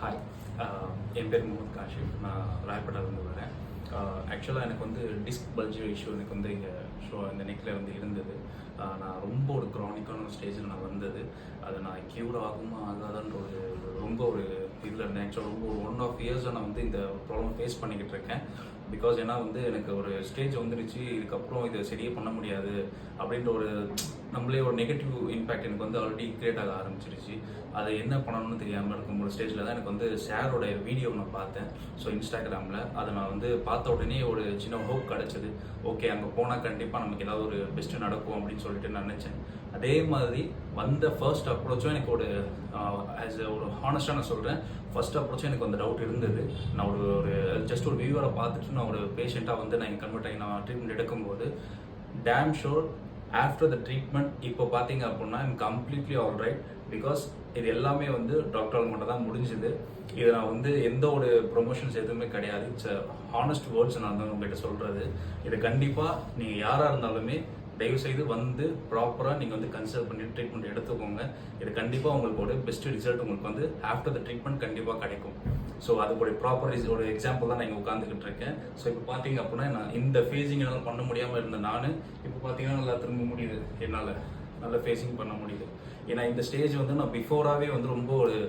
Hi. என் பேர் முகமது காஷிஃப். நான் ராயப்பேட்டாலேருந்து வரேன். ஆக்சுவலாக எனக்கு வந்து டிஸ்க் பல்ஜ் இஷ்யூ எனக்கு வந்து இங்கே இந்த நெக்கில் வந்து இருந்தது. நான் ரொம்ப ஒரு க்ரானிக்கான ஒரு ஸ்டேஜில் நான் வந்தது. அது நான் க்யூர் ஆகுமா ஆகாதான்ற ரொம்ப ஒரு இதில் இருந்தேன். ஆக்சுவலாக ரொம்ப ஒரு 1.5 இயர்ஸாக நான் வந்து இந்த ப்ராப்ளம் ஃபேஸ் பண்ணிக்கிட்டு இருக்கேன். பிகாஸ் ஏன்னா வந்து எனக்கு ஒரு ஸ்டேஜ் வந்துருச்சு, இதுக்கப்புறம் இதை சரியே பண்ண முடியாது அப்படின்ற ஒரு நம்மளே ஒரு நெகட்டிவ் இம்பேக்ட் எனக்கு வந்து ஆல்ரெடி கிரியேட் ஆக ஆரம்பிச்சிருச்சு. அதை என்ன பண்ணணும்னு தெரியாமல் இருக்கும் ஒரு ஸ்டேஜில் தான் எனக்கு வந்து ஷேரோட வீடியோ நான் பார்த்தேன். ஸோ இன்ஸ்டாகிராமில் அதை நான் வந்து பார்த்த உடனே ஒரு சின்ன ஹோப் கிடச்சிது. ஓகே, அங்கே போனால் கண்டிப்பாக நமக்கு ஏதாவது ஒரு பெஸ்ட்டு நடக்கும் அப்படின்னு சொல்லிட்டு நான் நினச்சேன். அதே மாதிரி வந்த ஃபர்ஸ்ட் அப்ரோச்சும் எனக்கு ஒரு ஆஸ் ஒரு ஹானஸ்டாக நான் சொல்கிறேன், ஃபர்ஸ்ட் அப்ரோச்சும் எனக்கு அந்த டவுட் இருந்தது. நான் ஒரு ஜஸ்ட் ஒரு வியூவரை பார்த்துட்டு நான் ஒரு பேஷண்ட்டாக வந்து நான் கன்வெர்ட் ஆகி நான் ட்ரீட்மெண்ட் எடுக்கும்போது damn sure after the treatment இப்போ பார்த்தீங்க அப்படின்னா I'm completely all right. Because இது எல்லாமே வந்து டாக்டரால் மட்டும் தான் முடிஞ்சுது. இது நான் வந்து எந்த ஒரு ப்ரொமோஷன்ஸ் எதுவுமே கிடையாது. இட்ஸ் ஹானஸ்ட் வேர்ட்ஸ் நான் வந்து உங்கள்கிட்ட சொல்கிறது. இது கண்டிப்பாக நீங்கள் யாராக இருந்தாலுமே தயவுசெய்து வந்து ப்ராப்பராக நீங்கள் வந்து கன்சல்ட் பண்ணி ட்ரீட்மெண்ட் எடுத்துக்கோங்க. இது கண்டிப்பாக உங்களுக்கு ஒரு பெஸ்ட் ரிசல்ட் உங்களுக்கு வந்து ஆஃப்டர் த ட்ரீட்மெண்ட் கண்டிப்பாக கிடைக்கும். ஸோ அதுக்கு ப்ராப்பர் ஒரு எக்ஸாம்பிள் தான் நான் இங்கே உட்காந்துக்கிட்டு இருக்கேன். ஸோ இப்போ பார்த்தீங்க அப்படின்னா நான் இந்த ஃபேஸிங் என்னால் பண்ண முடியாமல் இருந்தேன். நான் இப்போ பார்த்தீங்கன்னா நல்லா திரும்ப முடியுது, என்னால் நல்ல ஃபேஸிங் பண்ண முடியுது. ஏன்னா இந்த ஸ்டேஜ் வந்து நான் பிஃபோராகவே வந்து ரொம்ப ஒரு